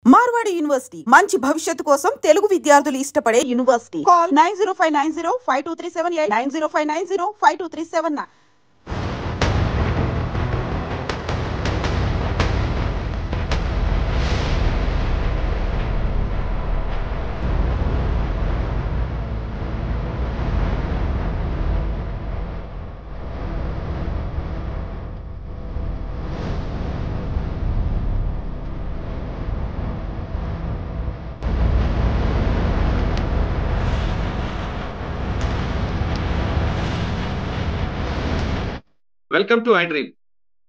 Marwadi university మంచి భవిష్యత్తు కోసం తెలుగు విద్యార్థులు ఇష్టపడే university. Call 9059052378 9059052379. Welcome to I dream.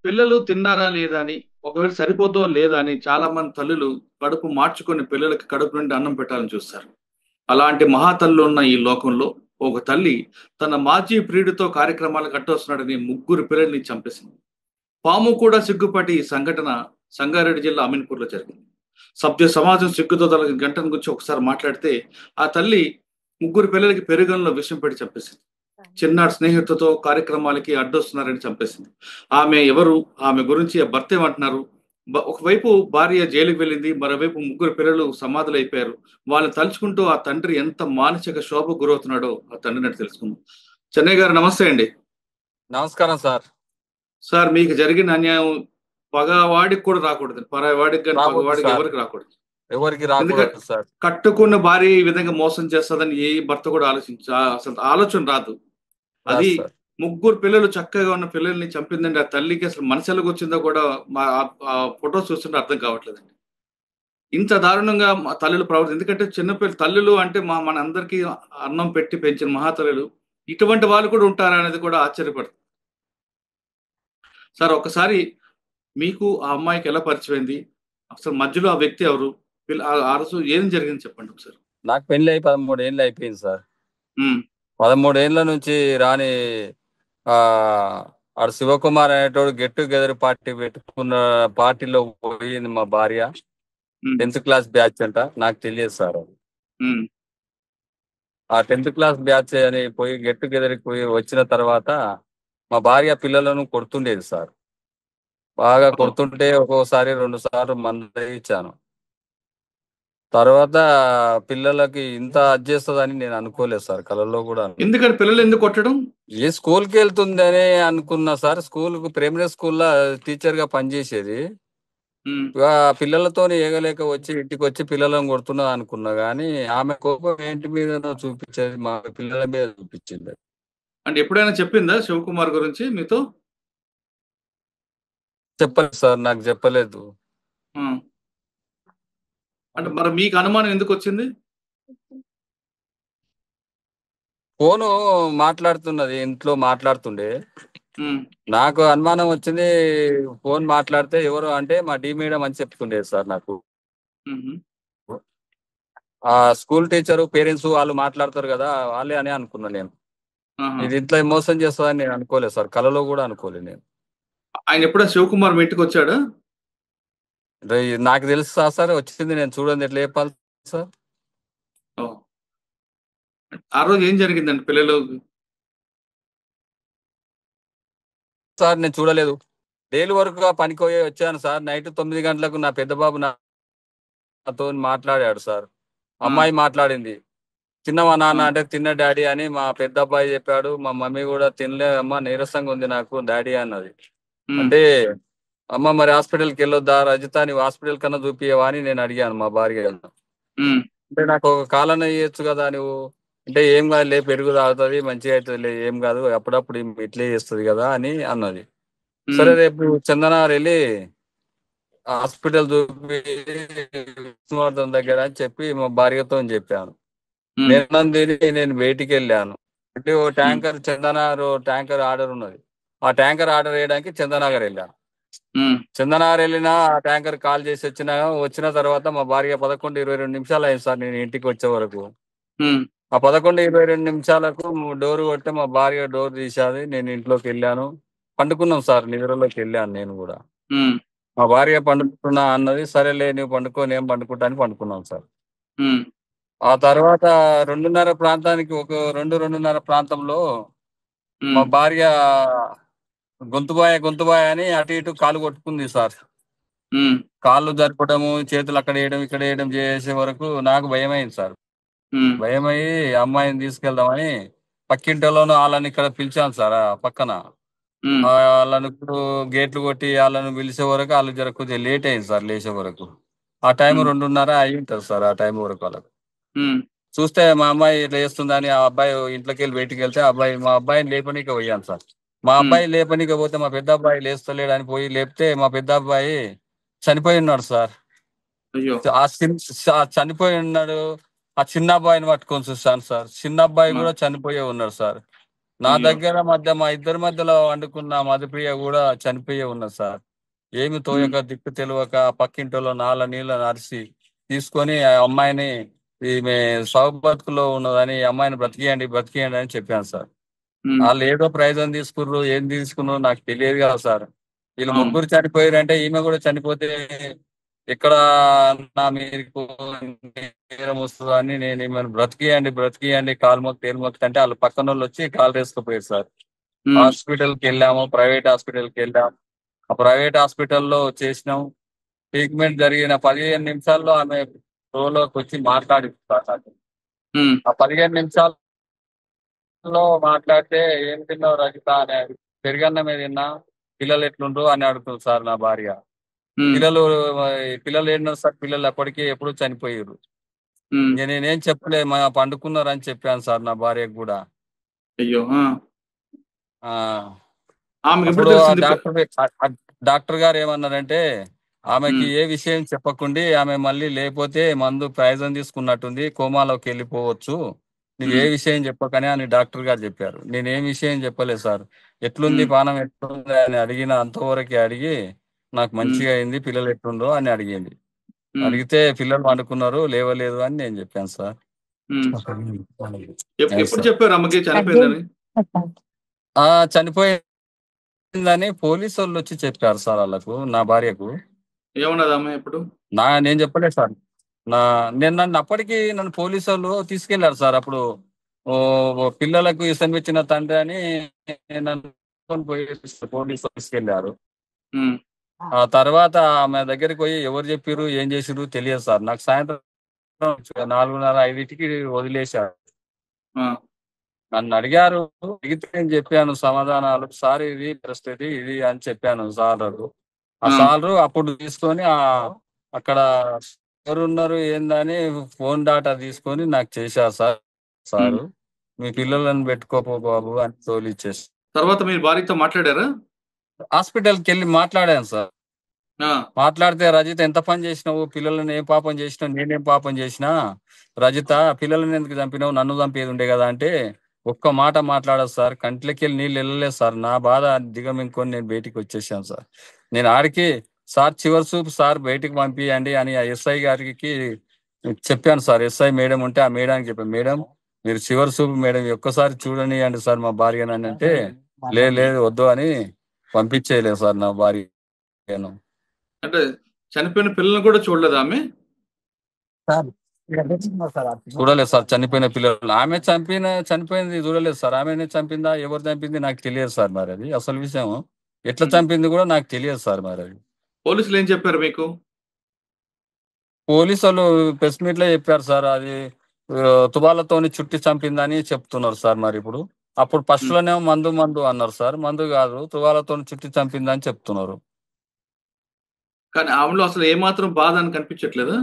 పిల్లలు తిన్నారా లేదా అని, ఒకవేళ సరిపోదో లేదా అని చాలా మంది తల్లులు కడుపు మార్చుకొని పిల్లలకి కడుపు నుండి అన్నం పెట్టాలని చూస్తారు. అలాంటి మహాతల్లు ఉన్న ఈ లోకంలో ఒక తల్లి తన మాజీ ప్రియుడితో కార్యక్రమాలకు అడ్డొస్తున్నాడని ముగ్గురు పిల్లల్ని చంపేసింది. పాము కూడా సిగ్గుపడి ఈ సంఘటన సంగారెడ్డి జిల్లా అమీన్పూర్లో జరిగింది. సభ్య సమాజం సిగ్గుతో తన గంటను గురించి ఒకసారి మాట్లాడితే ఆ తల్లి ముగ్గురు పిల్లలకి పెరుగంలో విషం పెట్టి చంపేసింది. చిన్నాడు స్నేహితులతో కార్యక్రమాలకి అడ్డొస్తున్నారని చంపేసింది. ఆమె ఎవరు, ఆమె గురించి ఆ భర్త ఏమంటున్నారు? ఒకవైపు భార్య జైలుకి వెళ్ళింది, మరోవైపు ముగ్గురు పిల్లలు సమాధులు అయిపోయారు. వాళ్ళని తలుచుకుంటూ ఆ తండ్రి ఎంత మానసిక శోభ గురవుతున్నాడో ఆ తండ్రిని తెలుసుకుందాం. చెన్నై గారు నమస్తే అండి. నమస్కారం సార్. సార్, మీకు జరిగిన అన్యాయం పగవాడికి కూడా రాకూడదు, పరావాడికి కానీ పగవాడికి ఎవరికి రాకూడదు. ఎవరికి రాకూడదు సార్. కట్టుకున్న భార్య ఈ విధంగా మోసం చేస్తుందని ఏ భర్త కూడా అసలు ఆలోచన రాదు. అది ముగ్గురు పిల్లలు చక్కగా ఉన్న పిల్లల్ని చంపిందండి. ఆ తల్లికి అసలు మనసులోకి వచ్చిందో కూడా ఆ ఫొటోస్ చూస్తుంటే అర్థం కావట్లేదండి. ఇంత దారుణంగా మా తల్లులు ప్రవర్తి, ఎందుకంటే చిన్నపిల్లలు తల్లులు అంటే మన అందరికీ అన్నం పెట్టి పెంచిన మహాతల్లులు, ఇటువంటి వాళ్ళు కూడా ఉంటారా అనేది కూడా ఆశ్చర్యపడుతుంది. సార్, ఒకసారి మీకు ఆ అమ్మాయికి ఎలా పరిచయమైంది, అసలు మధ్యలో ఆ వ్యక్తి ఎవరు, ఆ రోజు ఏం జరిగింది చెప్పండి ఒకసారి. నాకు పెళ్లి అయి 13 ఏళ్ళు అయిపోయింది సార్. 13 ఏళ్ళ నుంచి రాని ఆడు శివకుమార్ అనేటోడు గెట్ టుగెదర్ పార్టీ పెట్టుకున్న పార్టీలో పోయింది మా భార్య. 10th క్లాస్ బ్యాచ్ అంట, నాకు తెలియదు సార్. ఆ 10th క్లాస్ బ్యాచ్ అని పోయి గెట్ టుగెదర్కి పోయి వచ్చిన తర్వాత మా భార్య పిల్లలను కొడుతుండేది సార్. బాగా కొడుతుంటే ఒక్కోసారి 2 సార్లు మందు ఇచ్చాను. తర్వాత పిల్లలకి ఇంత చేస్తుందని నేను అనుకోలేదు సార్, కళలో కూడా. ఎందుకంటే పిల్లలు ఎందుకు కొట్టడం? ఏ స్కూల్కి వెళ్తుందని అనుకున్నా సార్. ప్రైమరీ స్కూల్లో టీచర్ గా పనిచేసేది. పిల్లలతో ఏగలేక వచ్చి ఇంటికి వచ్చి పిల్లలను కొడుతున్నా అనుకున్నా, గానీ ఆమె కోపం ఏంటి మీద చూపించేది, మా పిల్లల మీద చూపించింది. అంటే ఎప్పుడైనా చెప్పిందా శివకుమార్ గురించి మీతో? చెప్పలేదు సార్, నాకు చెప్పలేదు. అంటే మరి మీకు అనుమానం ఎందుకు వచ్చింది? ఫోను మాట్లాడుతున్నది, ఇంట్లో మాట్లాడుతుండే. నాకు అనుమానం వచ్చింది. ఫోన్ మాట్లాడితే ఎవరు అంటే మా డి మేడం అని చెప్తుండేది సార్ నాకు. ఆ స్కూల్ టీచరు పేరెంట్స్ వాళ్ళు మాట్లాడతారు కదా, వాళ్ళే అని అనుకున్నా నేను. ఇది ఇంట్లో మోసం చేస్తుందని నేను అనుకోలేదు సార్, కలలో కూడా అనుకోలేదు నేను. ఆయన ఎప్పుడైనా శివకుమార్ మీ ఇంటికి వచ్చాడా? నాకు తెలుసు సార్, వచ్చింది, నేను చూడండి ఎట్లా చెప్పాలి సార్. ఆ రోజు ఏం జరిగిందండి పిల్లలు? సార్ నేను చూడలేదు, డైలీ వరకు పనికి వచ్చాను సార్. నైట్ 9 గంటలకు నా పెద్ద బాబు నాతో మాట్లాడాడు సార్. అమ్మాయి మాట్లాడింది, తిన్నవా నాన్న అంటే తిన్న డాడీ అని మా పెద్ద అబ్బాయి చెప్పాడు. మా మమ్మీ కూడా తినలే అమ్మ, నీరసంగా ఉంది నాకు డాడీ అన్నది. అంటే అమ్మ మరి హాస్పిటల్కి వెళ్ళొద్దా రజిత, నీవు హాస్పిటల్ కన్నా చూపియవా అని నేను అడిగాను మా భార్య. అంటే నాకు ఒక కాలన చేయొచ్చు కదా నువ్వు అంటే, ఏం కాదు లే, పెరుగు తాగుతుంది మంచిగా అవుతుంది లే, ఏం కాదు అప్పుడప్పుడు ఇట్లే చేస్తుంది కదా అని అన్నది. సరే రేపు చందనార్ వెళ్ళి హాస్పిటల్ చూపి విష్ణువర్ధన్ దగ్గర అని చెప్పి మా భార్యతో చెప్పాను. నేను బయటికి వెళ్ళాను. అంటే ఓ ట్యాంకర్ చందనార్ ట్యాంకర్ ఆర్డర్ ఉన్నది, ఆ ట్యాంకర్ ఆర్డర్ వేయడానికి చందనగర్ వెళ్ళాను. చందనగర్ వెళ్ళినా ఆ ట్యాంకర్ కాల్ చేసి వచ్చిన తర్వాత మా భార్య 11:22 నిమిషాలు అయింది సార్ నేను ఇంటికి వచ్చే వరకు. ఆ 11:22 నిమిషాలకు డోర్ కొట్టే మా భార్య డోర్ తీసేది. నేను ఇంట్లోకి వెళ్ళాను, పండుకున్నాం సార్, నిద్రలోకి వెళ్ళాను నేను కూడా. మా భార్య పండుకుంటున్నా అన్నది, సరేలే నువ్వు పండుకో నేను పండుకుంటా అని పండుకున్నాం సార్. ఆ తర్వాత 2:30 ప్రాంతానికి, 2:30 ప్రాంతంలో మా భార్య గొంతుబాయ అని అటు ఇటు కాలు కొట్టుకుంది సార్. ఉమ్, కాళ్ళు జరపడము, చేతులు అక్కడ వేయడం ఇక్కడ వేయడం చేసే వరకు నాకు భయమైంది సార్. ఉమ్, భయమయ్యి అమ్మాయిని తీసుకెళ్దామని పక్కింటిలోనూ వాళ్ళని ఇక్కడ పిలిచాను సార్. ఆ పక్కన ఉమ్, వాళ్ళని ఇప్పుడు గేట్లు కొట్టి వాళ్ళని పిలిచే వరకు వాళ్ళు జర కొద్దిగా లేట్ అయింది సార్ లేచే వరకు. ఆ టైం ఉమ్, 2:30 అయి ఉంటుంది సార్. ఆ టైం వరకు వాళ్ళకి ఉమ్, చూస్తే మా అమ్మాయి ఇట్లా చేస్తుందని ఆ అబ్బాయి ఇంట్లోకి వెళ్ళి బయటికి వెళ్తే మా అబ్బాయిని లేపనీకి పోయాను సార్. మా ఉమ్. అబ్బాయి లేపనీకి పోతే మా పెద్ద అబ్బాయి లేస్తలేడు అని పోయి లేపితే మా పెద్ద అబ్బాయి చనిపోయి ఉన్నాడు సార్. అయ్యో. చనిపోయి ఉన్నాడు. ఆ చిన్న అబ్బాయిని పట్టుకొని చూస్తాను సార్. చిన్న అబ్బాయి ఆ, కూడా చనిపోయే ఉన్నాడు సార్. నా అయ్యో. దగ్గర మా ఇద్దరి మధ్యలో వండుకున్న మధుప్రియ కూడా చనిపోయే ఉన్నది సార్. ఏమి ఉమ్, తోయక దిక్కు తెలియక పక్కింటిలో నాళ్ళ నీళ్ళ నరిసి తీసుకొని ఆ అమ్మాయిని ఈమె సాగు బతుకులో ఉన్నదని ఈ అమ్మాయిని బ్రతికియండి అని చెప్పాను సార్. ఉమ్, వాళ్ళు ఏదో ప్రైజం తీసుకుర్రు ఏం తీసుకున్నారు నాకు తెలియదు కదా సార్. వీళ్ళు అవును. ముగ్గురు చనిపోయారంటే ఈమె కూడా చనిపోతే ఎక్కడ నా మీకు నేరం వస్తుందో అని నేను ఈమెను బ్రతికియండి కాలు మొక్కి తేలు మొక్కి అంటే వాళ్ళు పక్కన వాళ్ళు వచ్చి కాలు వేసుకుపోయారు సార్. ఉమ్, హాస్పిటల్కి వెళ్ళాము, ప్రైవేట్ హాస్పిటల్కి వెళ్ళాము. ఆ ప్రైవేట్ హాస్పిటల్లో చేసినాం. ట్రీట్మెంట్ జరిగిన 15 నిమిషాల్లో ఆమె రోలోకి వచ్చి మాట్లాడింది సార్ నాకు. ఉమ్, ఆ 15 నిమిషాల్లో మాట్లాడితే ఏం తిన్నావు రజిత అని పెరుగన్నమే తిన్నా, పిల్లలు ఎట్లుండ్రు అని అడుగుతుంది సార్ నా భార్య. ఉమ్, పిల్లలు పిల్లలు ఏంటో సార్, పిల్లలు అప్పటికే ఎప్పుడు చనిపోయారు. ఉమ్. ఇంక నేనేం చెప్పలే, మా పండుకున్నారని చెప్పాను సార్ నా భార్యకు కూడా. అయ్యో. ఆ. ఆ ఆమెకు ఎప్పుడు అప్పుడు తెలిసింది? డాక్టర్ గారు ఏమన్నారంటే ఆమెకి ఉమ్, ఏ విషయం చెప్పకుండి ఆమె మళ్ళీ లేకపోతే మందు ప్రయోజనం తీసుకున్నట్టుంది, కోమాలోకి వెళ్ళిపోవచ్చు, నువ్వు ఏ ఉమ్, విషయం చెప్పకనే అని డాక్టర్ గారు చెప్పారు. నేనేం విషయం చెప్పలేదు సార్. ఎట్లుంది ఉమ్, పానం ఎట్లుంది అని అడిగిన, అంతవరకే అడిగి నాకు ఉమ్, మంచిగా అయింది, పిల్లలు ఎట్లుండ్రో అని అడిగింది. ఉమ్, అడిగితే పిల్లలు వండుకున్నారు, లేవలేదు అని నేను చెప్పాను సార్. ఉమ్. అది ఎప్పుడు సార్. చెప్పారు అమ్మకి చనిపోయిందని? చనిపోయిందని పోలీసు వాళ్ళు వచ్చి చెప్పారు సార్ వాళ్ళకు, నా భార్యకు. ఏమన్నది అమ్మ ఎప్పుడు? నేను చెప్పలేదు సార్. నా నన్ను అప్పటికి నన్ను పోలీసు వాళ్ళు తీసుకెళ్లారు సార్. అప్పుడు పిల్లలకు ఇష్టమిచ్చిన తండ్రి అని నన్ను తీసుకొని పోయి పోలీసు వాళ్ళు తీసుకెళ్లారు. ఉమ్, ఆ తర్వాత ఆమె దగ్గరికి పోయి ఎవరు చెప్పిర్రు ఏం చేసిర్రు తెలియదు సార్. నాకు సాయంత్రం 4:30-5కి వదిలేశారు. ఆ, నన్ను అడిగారు, అడిగితే నేను చెప్పాను సమాధానాలు. సార్ ఇది పరిస్థితి ఇది అని చెప్పాను సార్. ఆ ఆ, సార్ అప్పుడు తీసుకొని అక్కడ ఎవరున్నారు ఏందని ఫోన్ డాటా తీసుకొని నాకు చేశారు సార్. ఉమ్. సారు మీ పిల్లలను పెట్టుకోపో బాబు అని తోలిచ్చేసి తర్వాత మీరు భార్యతో మాట్లాడారా? హాస్పిటల్కి వెళ్ళి మాట్లాడాను సార్. ఆ, మాట్లాడితే రజిత ఎంత పని చేసినావు, పిల్లలను ఏం పాపం చేసినావు, నేనేం పాపం చేసినా, రజిత పిల్లలను ఎందుకు చంపినావు, నన్ను చంపేది ఉండే కదా అంటే ఒక్క మాట మాట్లాడదు సార్. కంట్లోకి వెళ్ళి నీళ్ళు వెళ్ళలేదు సార్. నా బాధ దిగమింగుకొని నేను బయటికి వచ్చేసాను సార్. నేను ఆడికి సార్ చివరి చూపు సార్ బయటికి పంపియండి అని ఆ ఎస్ఐ గారికి చెప్పాను సార్. ఎస్ఐ మేడం ఉంటే ఆ మేడానికి చెప్పాను, మేడం మీరు చివరి చూపు మేడం ఒక్కసారి చూడనియండి సార్ మా భార్యనని అంటే లేదు వద్దు అని పంపించేయలేదు సార్ నా భార్యను. అంటే చనిపోయిన పిల్లల్ని కూడా చూడలేదు ఆమె? చూడలేదు సార్ చనిపోయిన పిల్లలు. ఆమె చనిపోయింది చూడలేదు సార్. ఆమెనే చంపిందా ఎవరు చంపింది నాకు తెలియదు సార్. మరి అది అసలు విషయం ఎట్లా ఉమ్. చంపింది కూడా నాకు తెలియదు సార్. మరి అది పోలీసులు ఏం చెప్పారు మీకు? పోలీసు వాళ్ళు ప్రెస్ మీట్ లో చెప్పారు సార్. అది తుపాలతోని చుట్టి చంపిందని చెప్తున్నారు సార్. మరి ఇప్పుడు అప్పుడు ఫస్ట్ ఉమ్. లోనేమో మందు అన్నారు సార్. మందు కాదు, తుపాలతోని చుట్టి చంపిందని చెప్తున్నారు. కానీ ఆమెలో అసలు ఏమాత్రం బాధ అని కనిపించట్లేదా?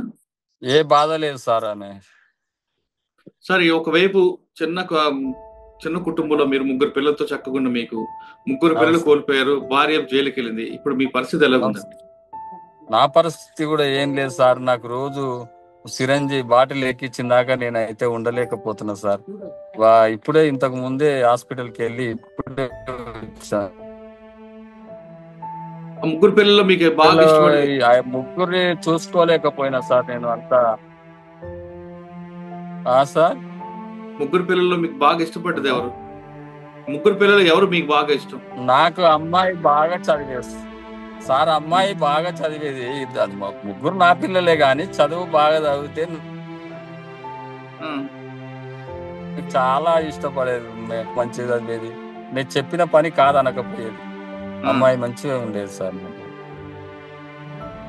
ఏ బాధ లేదు సార్ ఆమె. సరే, ఒకవైపు చిన్న చిన్న కుటుంబంలో మీరు ముగ్గురు పిల్లలతో చక్కకుండా మీకు ముగ్గురు అవును పిల్లలు సార్. కోల్పోయారు, భార్య జైలుకి వెళ్ళింది. ఇప్పుడు మీ పరిస్థితి ఎలా అవును ఉందండి? సార్. నా పరిస్థితి కూడా ఏం లేదు సార్. నాకు రోజు సిరంజి బాటిల్ ఎక్కించిన దాకా నేను అయితే ఉండలేకపోతున్నా సార్. ఇప్పుడే ఇంతకు ముందే హాస్పిటల్కి వెళ్ళి ఇప్పుడే వచ్చా. ఆ ముగ్గురు పిల్లల్లో మీకు బాగా ఇష్టపడి ఆ ముగ్గురిని చూసుకోలేకపోయినా సార్ నేను అంతా. సార్ ముగ్గురు పిల్లల్లో మీకు బాగా ఇష్టపడ్డది ఎవరు? ముగ్గురు పిల్లలు ఎవరు మీకు బాగా ఇష్టం? నాకు అమ్మాయి బాగా చదివేది సార్. అమ్మాయి బాగా చదివేది. అది ముగ్గురు నా పిల్లలే గాని చదువు బాగా చదివితే ఆ, చాలా ఇష్టపడేది. మంచిగా చదివేది. నేను చెప్పిన పని కాదనకపోయేది. అమ్మాయి మంచిగా ఉండేది సార్ నాకు.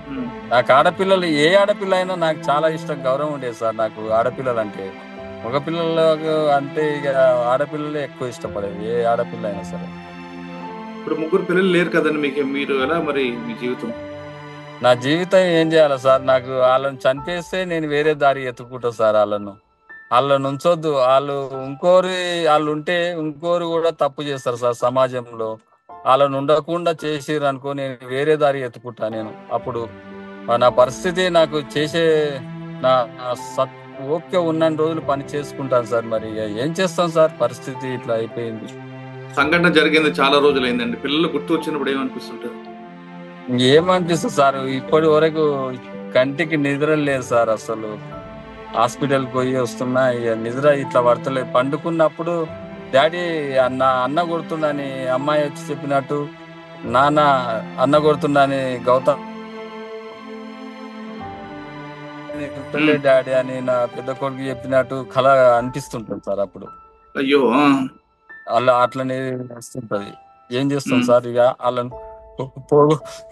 ఉమ్. నాకు ఆడపిల్లలు ఏ ఆడపిల్ల అయినా నాకు చాలా ఇష్టం, గౌరవం ఉండేది సార్ నాకు ఆడపిల్లలు అంటే. మగ పిల్లలకు అంటే ఇక ఆడపిల్లలే ఎక్కువ ఇష్టపడేది, ఏ ఆడపిల్ల అయినా సరే. ఇప్పుడు ముగ్గురు పిల్లలు లేరు కదండి మీకు, మీరు ఎలా మరి మీ జీవితం? నా జీవితం ఏం చేయాలి సార్? నాకు వాళ్ళని చంపేస్తే నేను వేరే దారి ఎత్తుకుంటా సార్. వాళ్ళని ఉంచొద్దు. వాళ్ళు ఉంటే ఇంకోరు కూడా తప్పు చేస్తారు సార్ సమాజంలో. వాళ్ళని ఉండకుండా చేసిర్రు అనుకో, నేను వేరే దారి ఎత్తుకుంటా. నేను అప్పుడు నా పరిస్థితి నాకు చేసే నా ఓకే ఉన్నన్ని రోజులు పని చేసుకుంటాను సార్. మరి ఇక ఏం చేస్తాం సార్, పరిస్థితి ఇట్లా అయిపోయింది. సంఘటన జరిగింది చాలా రోజులైందండి, పిల్లలు గుర్తు వచ్చినప్పుడు ఏమనిపిస్తుంటారు? ఏమనిపిస్తుంది సార్, ఇప్పటి వరకు కంటికి నిద్ర లేదు సార్. అసలు హాస్పిటల్కి పోయి వస్తున్నా, ఇక నిద్ర ఇట్లా పడతలేదు. పండుకున్నప్పుడు డాడీ అన్న కొడుతుండని అమ్మాయి వచ్చి చెప్పినట్టు, నాన్న అన్న కొడుతుండని గౌతమ్ డాడీ అని నా పెద్ద కొడుకు చెప్పినట్టు కళ అనిపిస్తుంటుంది సార్ అప్పుడు. అయ్యో. అలా అట్లనే వస్తుంటది. ఏం చేస్తాం సార్? ఇక వాళ్ళని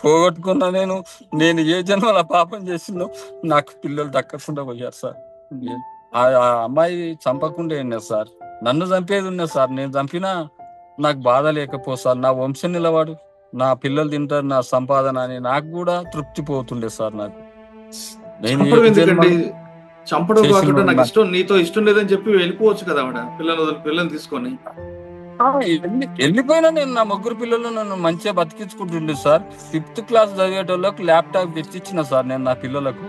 పోగొట్టుకున్నా. నేను ఏ జన్మల పాపం చేసిందో నాకు పిల్లలు దక్కకుండా పోయారు సార్. ఆ అమ్మాయి చంపకుండా ఉన్నది సార్, నన్ను చంపేది ఉన్నది సార్. నేను చంపినా నాకు బాధ లేకపో సార్. నా వంశం నిలవాడు, నా పిల్లలు తింటారు, నా సంపాదన అని నాకు కూడా తృప్తి పోతుండే సార్. నాకు చంపడం కాకుండా నాకు ఇష్టం, నీతో ఇష్టం లేదని చెప్పి వెళ్ళిపోవచ్చు కదా ఆవిడ, పిల్లల్ని తీసుకొని. వెళ్ళిపోయినా నేను నా ముగ్గురు పిల్లలు నన్ను మంచిగా బతికించుకుంటుండే సార్. 5th క్లాస్ చదివేటోళ్ళకి ల్యాప్టాప్ తెచ్చిచ్చిన సార్ నేను నా పిల్లలకు.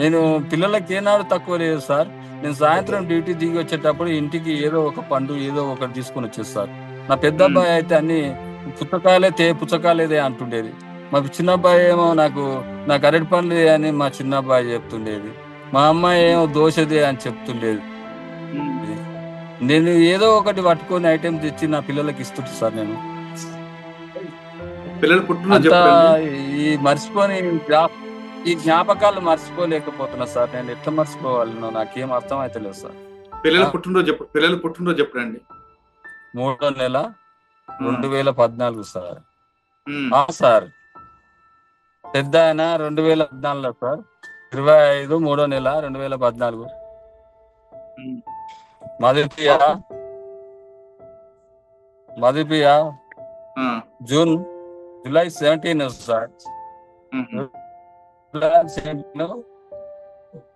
నేను పిల్లలకి ఏనాడు తక్కువ లేదు సార్. నేను సాయంత్రం డ్యూటీ దిగి వచ్చేటప్పుడు ఇంటికి ఏదో ఒక పండు ఏదో ఒకటి తీసుకొని వచ్చేది సార్. నా పెద్ద అబ్బాయి అయితే అన్ని పుచ్చకాయలేదే అంటుండేది. మా చిన్న అబ్బాయి ఏమో నాకు అరటి పండ్లు అని మా చిన్న అబ్బాయి చెప్తుండేది. మా అమ్మాయి ఏమో దోశదే అని చెప్తుండేది. నేను ఏదో ఒకటి పట్టుకొని ఐటెం తెచ్చి నా పిల్లలకి ఇస్తుంటా సార్. నేను ఈ జ్ఞాపకాలు మర్చిపోలేకపోతున్నా సార్. నేను ఎట్లా మర్చిపోవాలనో నాకేం అర్థం అయితే లేదు సార్. పిల్లల పుట్టినరోజు చెప్పండి. 3వ నెల 2014 సార్. సార్ పెద్ద ఆయన 2014లో సార్, 25 3వ నెల 2014. మధుపియ జూలై 17 సార్.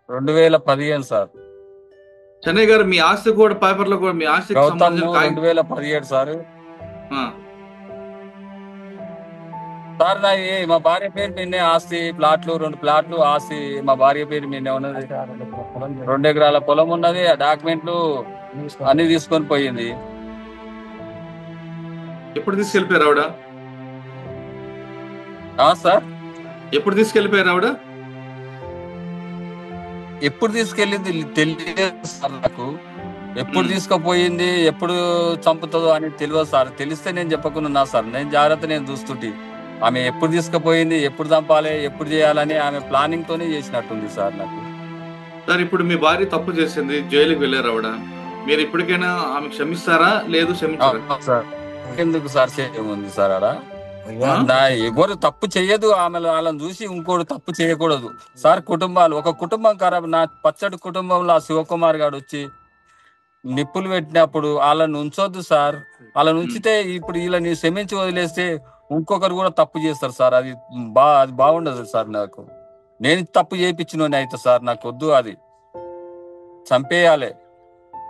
2015 సార్. చెన్నై గారు మీ ఆస్తి కూడా పేపర్లో కూడా మీ ఆస్తి 2017 సార్. సార్ మా భార్య పేరు మీదే ఆస్తి, ప్లాట్లు 2 ప్లాట్లు ఆస్తి మా భార్య పేరు మీదే ఉన్నది. 2 ఎకరాల పొలం ఉన్నది. ఆ డాక్యుమెంట్లు అన్ని తీసుకొని పోయింది. ఎప్పుడు తీసుకెళ్ళిపోయారు ఆవిడ? సార్ ఎప్పుడు తీసుకెళ్ళిపోయారు ఆవిడ? ఎప్పుడు తీసుకెళ్ళింది తెలియదు సార్ నాకు. ఎప్పుడు తీసుకుపోయింది, ఎప్పుడు చంపుతుందో అని తెలియదు సార్. తెలిస్తే నేను చెప్పకున్నా సార్. నేను జాగ్రత్త నేను చూస్తుంటే ఆమె ఎప్పుడు తీసుకుపోయింది, ఎప్పుడు చంపాలి, ఎప్పుడు చేయాలని ఆమె ప్లానింగ్ తోనే చేసినట్టుంది సార్ నాకు. సార్ ఇప్పుడు మీ భార్య తప్పు చేసింది, జైలుకి వెళ్ళారు ఆవిడ. మీరు ఇప్పటికైనా ఆమె క్షమిస్తారా? లేదు క్షమించారా సార్? ఎందుకు సార్ ఉంది సార్ ఆడ. ఎవరు తప్పు చెయ్యదు, వాళ్ళని చూసి ఇంకోటి తప్పు చేయకూడదు సార్. ఒక కుటుంబం ఖరాబ్. నా పచ్చడి కుటుంబంలో ఆ శివకుమార్ గారు వచ్చి నిప్పులు పెట్టినప్పుడు వాళ్ళని ఉంచొద్దు సార్. వాళ్ళని ఉంచితే ఇప్పుడు వీళ్ళని క్షమించి వదిలేస్తే ఇంకొకరు కూడా తప్పు చేస్తారు సార్. అది బాగుండదు సార్. నాకు నేను తప్పు చేయించిన అయితే సార్ నాకు వద్దు, అది చంపేయాలి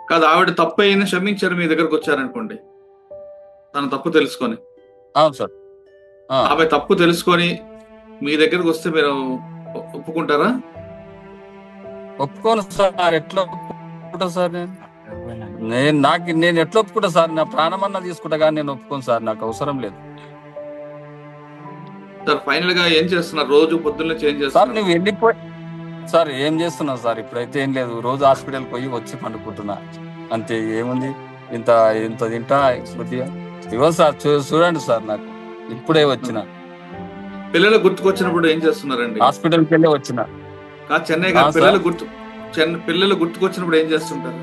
కాదు. ఆవిడ తప్పు అయినా క్షమించారు, మీ దగ్గరకు వచ్చారనుకోండి, తన తప్పు తెలుసుకొని. అవును సార్. ఆమె తప్పు తెలుసుకొని మీ దగ్గరకు వస్తే మీరు ఒప్పుకుంటారా? ఒప్పుకోను సార్. ఎట్లా ఒప్పుకుంటా సార్? నేను ఎట్లా ఒప్పుకుంటా సార్? నా ప్రాణమన్నా తీసుకుంటా కానీ నేను ఒప్పుకోను సార్. నాకు అవసరం లేదు సార్. ఫైనల్ గా ఏం చేస్తున్నారు? రోజు పొద్దున్న ఏం చేస్తున్నారు సార్? నువ్వు వెళ్ళిపోయి సార్ ఏం చేస్తున్నావు సార్? ఇప్పుడైతే ఏం లేదు, రోజు హాస్పిటల్కి పోయి వచ్చి పండుకుంటున్నా అంతే. ఏముంది, ఇంత తింటా కొద్దిగా. ఇవ్వ సార్, చూడండి సార్, నాకు ఇప్పుడే వచ్చిన. పిల్లలు గుర్తుకొచ్చినప్పుడు ఏం చేస్తున్నారండి? హాస్పిటల్కి వెళ్ళి వచ్చిన. చెన్నై గారు, పిల్లలు గుర్తుకొచ్చినప్పుడు ఏం చేస్తుంటారు?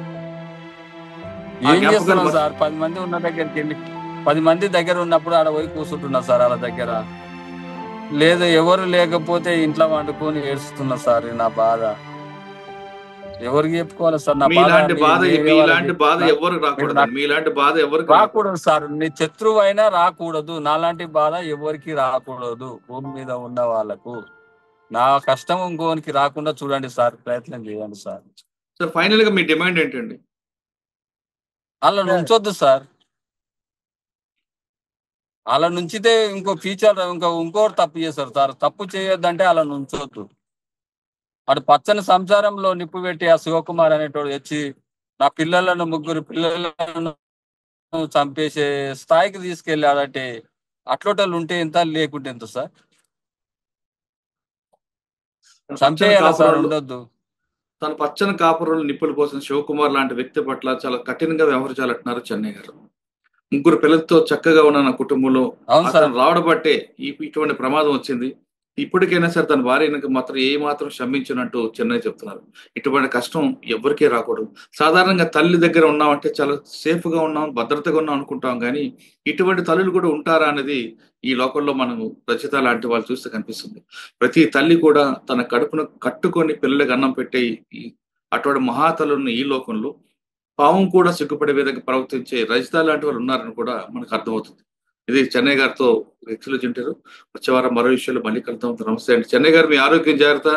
ఏం చేస్తున్నాం సార్? 10 మంది ఉన్న దగ్గరికి వెళ్ళి 10 మంది దగ్గర ఉన్నప్పుడు ఆడ పోయి కూర్చుంటున్నా సార్ వాళ్ళ దగ్గర. లేదు ఎవరు లేకపోతే ఇంట్లో వండుకొని ఏడుస్తున్నా సార్. నా బాధ ఎవరికి చెప్పుకోవాలి సార్? నా బాధ మీలాంటి బాధ ఎవరికి మీరు రాకూడదు. మీలాంటి బాధ ఎవరికి రాకూడదు సార్. నీ శత్రువు అయినా రాకూడదు. నాలాంటి బాధ ఎవరికి రాకూడదు భూమి మీద ఉన్న వాళ్ళకు. నా కష్టం ఇంకోనికి రాకుండా చూడండి సార్, ప్రయత్నం చేయండి సార్. సార్ ఫైనల్ గా మీ డిమాండ్ ఏంటండి? అలా ఉంచొద్దు సార్. అలా నుంచితే ఇంకో ఫ్యూచర్ ఇంకోటి తప్పు చేస్తారు సార్. తప్పు చేయొద్దంటే అలా ఉంచొద్దు. అటు పచ్చని సంసారంలో నిప్పు పెట్టి ఆ శివకుమార్ అనేటోడు వచ్చి నా పిల్లలను 3 పిల్లలను చంపేసే స్థాయికి తీసుకెళ్ళాడంటే అట్లోటలు ఉంటే ఎంత, లేకుంటే ఎంత సార్? చంపేయాలి సార్, ఉండొద్దు. తన పచ్చని కాపురంలో నిప్పుల కోసం శివకుమార్ లాంటి వ్యక్తి పట్ల చాలా కఠినంగా వ్యవహరించాలంటున్నారు చెన్నై గారు. 3 పిల్లలతో చక్కగా ఉన్న నా కుటుంబంలో అతను రావడం బట్టే ఇటువంటి ప్రమాదం వచ్చింది. ఇప్పటికైనా సరే తన భార్యకు మాత్రం ఏ మాత్రం క్షమించినట్టు చెన్నై చెప్తున్నారు. ఇటువంటి కష్టం ఎవరికీ రాకూడదు. సాధారణంగా తల్లి దగ్గర ఉన్నామంటే చాలా సేఫ్ గా ఉన్నాం, భద్రతగా ఉన్నాం అనుకుంటాం, కానీ ఇటువంటి తల్లులు కూడా ఉంటారా అనేది ఈ లోకంలో మనము రచిత లాంటి వాళ్ళు చూస్తే కనిపిస్తుంది. ప్రతి తల్లి కూడా తన కడుపును కట్టుకొని పిల్లలకు అన్నం పెట్టే అటువంటి మహాతల్లులను ఈ లోకంలో పావం కూడా సిగ్గుపడే విధంగా ప్రవర్తించే రజిత లాంటి వాళ్ళు ఉన్నారని కూడా మనకు అర్థమవుతుంది. ఇది చెన్నై గారితో ఎక్స్క్లూజివ్ ఇంటర్వ్యూ. వచ్చే వారం మరో విషయంలో మళ్ళీ కలుద్దాం. నమస్తే అండి చెన్నై గారు, మీ ఆరోగ్యం జాగ్రత్త.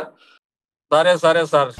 సరే సార్.